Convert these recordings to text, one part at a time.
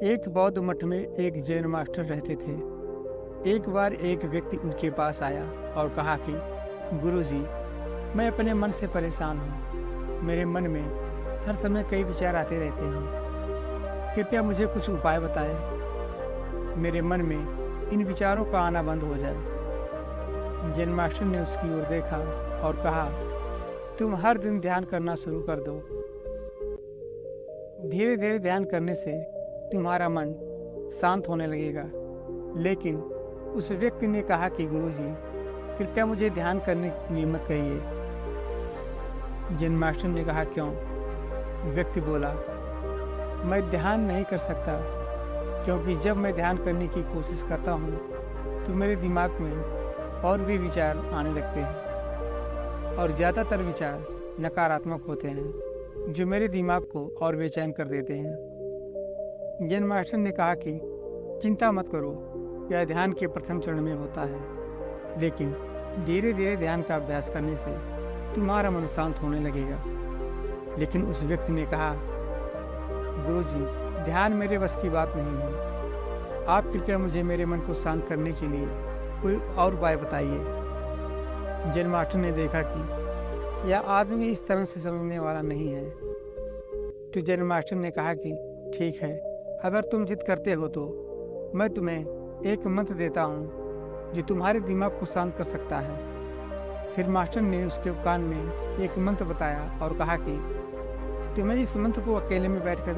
एक बौद्ध मठ में एक जैन मास्टर रहते थे। एक बार एक व्यक्ति उनके पास आया और कहा कि गुरुजी, मैं अपने मन से परेशान हूँ। मेरे मन में हर समय कई विचार आते रहते हैं। कृपया मुझे कुछ उपाय बताएं। मेरे मन में इन विचारों का आना बंद हो जाए। जैन मास्टर ने उसकी ओर देखा और कहा, तुम हर दिन ध्यान करना शुरू कर दो। धीरे धीरे ध्यान करने से तुम्हारा मन शांत होने लगेगा। लेकिन उस व्यक्ति ने कहा कि गुरुजी, कृपया मुझे ध्यान करने के लिए मत कहिए। जैन मास्टर ने कहा, क्यों? व्यक्ति बोला, मैं ध्यान नहीं कर सकता क्योंकि जब मैं ध्यान करने की कोशिश करता हूँ तो मेरे दिमाग में और भी विचार आने लगते हैं और ज़्यादातर विचार नकारात्मक होते हैं जो मेरे दिमाग को और बेचैन कर देते हैं। जैन मास्टर ने कहा कि चिंता मत करो, यह ध्यान के प्रथम चरण में होता है, लेकिन धीरे धीरे ध्यान का अभ्यास करने से तुम्हारा मन शांत होने लगेगा। लेकिन उस व्यक्ति ने कहा, गुरुजी, ध्यान मेरे बस की बात नहीं है। आप कृपया मुझे मेरे मन को शांत करने के लिए कोई और उपाय बताइए। जैन मास्टर ने देखा कि यह आदमी इस तरह से समझने वाला नहीं है, तो जैन मास्टर ने कहा कि ठीक है, अगर तुम जिद करते हो तो मैं तुम्हें एक मंत्र देता हूँ जो तुम्हारे दिमाग को शांत कर सकता है। फिर मास्टर ने उसके कान में एक मंत्र बताया और कहा कि तुम्हें इस मंत्र को अकेले में बैठकर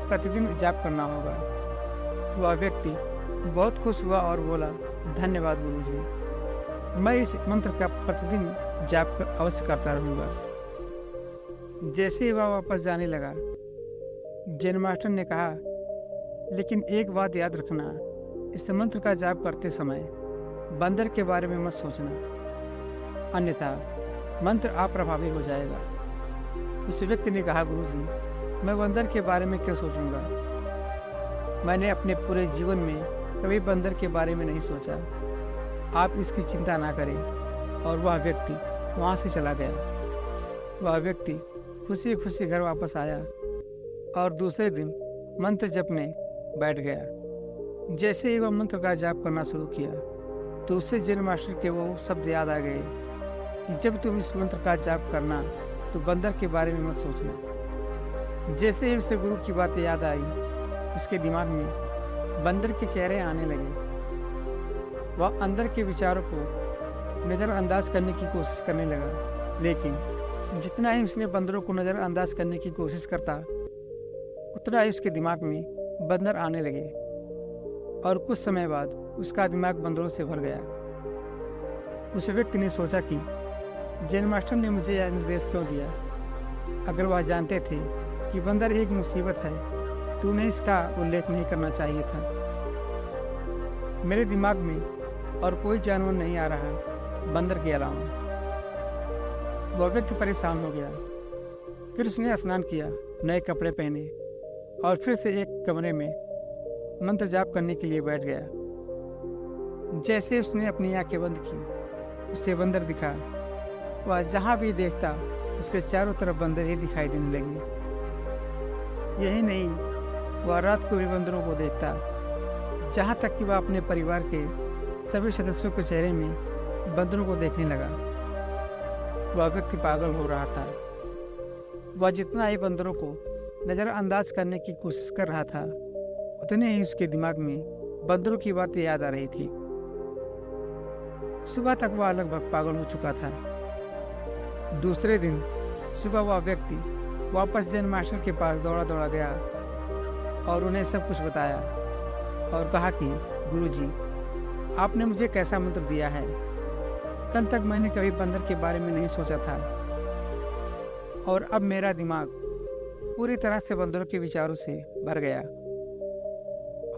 प्रतिदिन जाप करना होगा। वह व्यक्ति बहुत खुश हुआ और बोला, धन्यवाद गुरुजी, मैं इस मंत्र का प्रतिदिन जाप अवश्य करता रहूँगा। जैसे ही वह वापस जाने लगा, जैन मास्टर ने कहा, लेकिन एक बात याद रखना, इस मंत्र का जाप करते समय बंदर के बारे में मत सोचना, अन्यथा मंत्र अप्रभावी हो जाएगा। उस व्यक्ति ने कहा, गुरुजी, मैं बंदर के बारे में क्यों सोचूंगा? मैंने अपने पूरे जीवन में कभी बंदर के बारे में नहीं सोचा। आप इसकी चिंता ना करें। और वह व्यक्ति वहाँ से चला गया। वह व्यक्ति खुशी खुशी घर वापस आया और दूसरे दिन मंत्र जपने बैठ गया। जैसे ही वह मंत्र का जाप करना शुरू किया तो उससे जैन मास्टर के वो शब्द याद आ गए कि जब तुम इस मंत्र का जाप करना तो बंदर के बारे में मत सोचना। जैसे ही उसे गुरु की बातें याद आई, उसके दिमाग में बंदर के चेहरे आने लगे। वह अंदर के विचारों को नज़रअंदाज करने की कोशिश करने लगा, लेकिन जितना ही उसने बंदरों को नज़रअंदाज करने की कोशिश करता, उतना ही उसके दिमाग में बंदर आने लगे और कुछ समय बाद उसका दिमाग बंदरों से भर गया। उस व्यक्ति ने सोचा कि जैन मास्टर ने मुझे यह निर्देश क्यों दिया? अगर वह जानते थे कि बंदर एक मुसीबत है तो उन्हें इसका उल्लेख नहीं करना चाहिए था। मेरे दिमाग में और कोई जानवर नहीं आ रहा बंदर के अलावा। वह व्यक्ति परेशान हो गया। फिर उसने स्नान किया, नए कपड़े पहने और फिर से एक कमरे में मंत्र जाप करने के लिए बैठ गया। जैसे उसने अपनी आंखें बंद की, उसे बंदर दिखा। वह जहाँ भी देखता उसके चारों तरफ बंदर ही दिखाई देने लगे। यही नहीं, वह रात को भी बंदरों को देखता, जहाँ तक कि वह अपने परिवार के सभी सदस्यों के चेहरे में बंदरों को देखने लगा। वह व्यक्ति पागल हो रहा था। वह जितना ही बंदरों को नज़रअंदाज करने की कोशिश कर रहा था, उतने ही उसके दिमाग में बंदरों की बातें याद आ रही थी। सुबह तक वह लगभग पागल हो चुका था। दूसरे दिन सुबह वह व्यक्ति वापस जैन मास्टर के पास दौड़ा दौड़ा गया और उन्हें सब कुछ बताया और कहा कि गुरुजी, आपने मुझे कैसा मंत्र दिया है? कल तक मैंने कभी बंदर के बारे में नहीं सोचा था और अब मेरा दिमाग पूरी तरह से बंदरों के विचारों से भर गया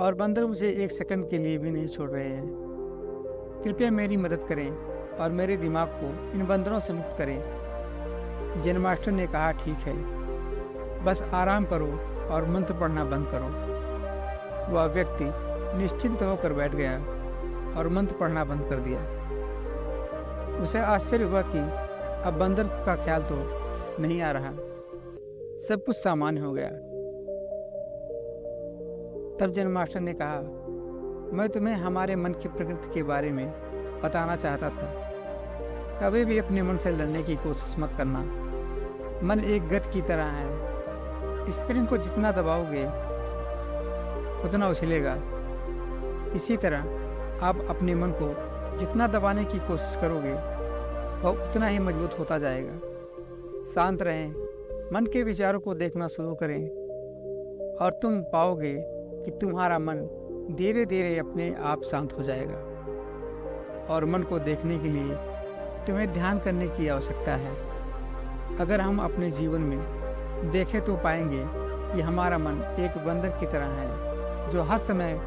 और बंदर मुझे एक सेकंड के लिए भी नहीं छोड़ रहे हैं। कृपया मेरी मदद करें और मेरे दिमाग को इन बंदरों से मुक्त करें। जैन मास्टर ने कहा, ठीक है, बस आराम करो और मंत्र पढ़ना बंद करो। वह व्यक्ति निश्चिंत होकर बैठ गया और मंत्र पढ़ना बंद कर दिया। उसे आश्चर्य हुआ कि अब बंदर का ख्याल तो नहीं आ रहा, सब कुछ सामान्य हो गया। तब जैन मास्टर ने कहा, मैं तुम्हें हमारे मन की प्रकृति के बारे में बताना चाहता था। कभी भी अपने मन से लड़ने की कोशिश मत करना। मन एक गध की तरह है, स्प्रिंग को जितना दबाओगे उतना उछलेगा। इसी तरह आप अपने मन को जितना दबाने की कोशिश करोगे वह उतना ही मजबूत होता जाएगा। शांत रहें, मन के विचारों को देखना शुरू करें और तुम पाओगे कि तुम्हारा मन धीरे धीरे अपने आप शांत हो जाएगा। और मन को देखने के लिए तुम्हें ध्यान करने की आवश्यकता है। अगर हम अपने जीवन में देखें तो पाएंगे कि हमारा मन एक बंदर की तरह है जो हर समय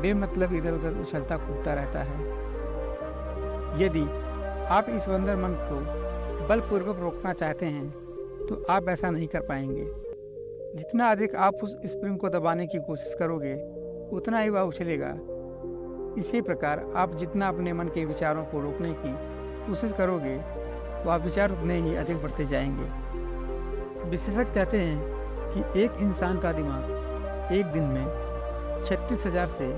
बेमतलब इधर उधर उछलता कूदता रहता है। यदि आप इस बंदर मन को बलपूर्वक रोकना चाहते हैं तो आप ऐसा नहीं कर पाएंगे। जितना अधिक आप उस स्प्रिंग को दबाने की कोशिश करोगे उतना ही वह उछलेगा। इसी प्रकार आप जितना अपने मन के विचारों को रोकने की कोशिश करोगे वह विचार उतने ही अधिक बढ़ते जाएंगे। विशेषज्ञ कहते हैं कि एक इंसान का दिमाग एक दिन में 36,000 से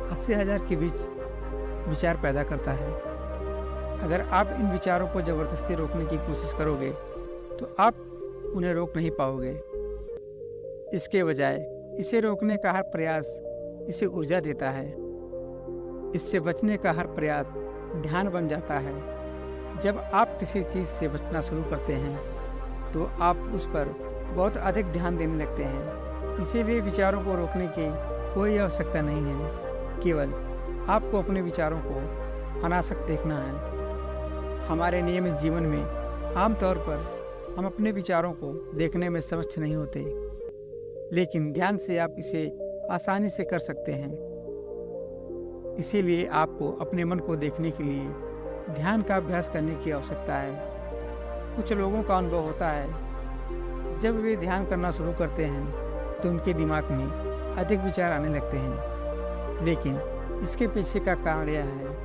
80,000 के बीच विचार पैदा करता है। अगर आप इन विचारों को ज़बरदस्ती रोकने की कोशिश करोगे तो आप उन्हें रोक नहीं पाओगे। इसके बजाय इसे रोकने का हर प्रयास इसे ऊर्जा देता है। इससे बचने का हर प्रयास ध्यान बन जाता है। जब आप किसी चीज़ से बचना शुरू करते हैं तो आप उस पर बहुत अधिक ध्यान देने लगते हैं। इसीलिए विचारों को रोकने की कोई आवश्यकता नहीं है, केवल आपको अपने विचारों को अनासक्त देखना है। हमारे नियमित जीवन में आमतौर पर हम अपने विचारों को देखने में समक्ष नहीं होते, लेकिन ध्यान से आप इसे आसानी से कर सकते हैं। इसीलिए आपको अपने मन को देखने के लिए ध्यान का अभ्यास करने की आवश्यकता है। कुछ लोगों का अनुभव होता है जब वे ध्यान करना शुरू करते हैं तो उनके दिमाग में अधिक विचार आने लगते हैं, लेकिन इसके पीछे का कारण यह है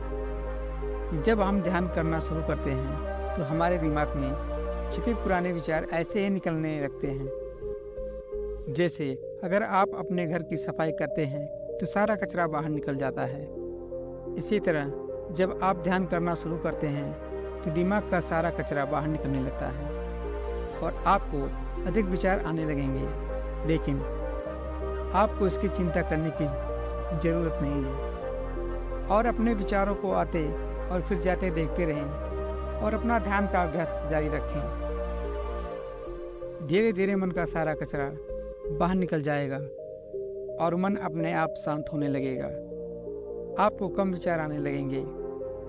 कि जब हम ध्यान करना शुरू करते हैं तो हमारे दिमाग में छिपे पुराने विचार ऐसे ही निकलने लगते हैं। जैसे अगर आप अपने घर की सफाई करते हैं तो सारा कचरा बाहर निकल जाता है। इसी तरह जब आप ध्यान करना शुरू करते हैं तो दिमाग का सारा कचरा बाहर निकलने लगता है और आपको अधिक विचार आने लगेंगे, लेकिन आपको इसकी चिंता करने की ज़रूरत नहीं है। और अपने विचारों को आते और फिर जाते देखते रहें और अपना ध्यान का अभ्यास जारी रखें। धीरे धीरे मन का सारा कचरा बाहर निकल जाएगा और मन अपने आप शांत होने लगेगा। आपको कम विचार आने लगेंगे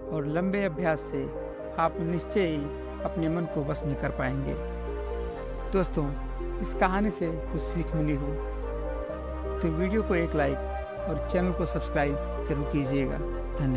और लंबे अभ्यास से आप निश्चय ही अपने मन को वश में कर पाएंगे। दोस्तों, इस कहानी से कुछ सीख मिली हो तो वीडियो को एक लाइक और चैनल को सब्सक्राइब जरूर कीजिएगा। धन्यवाद।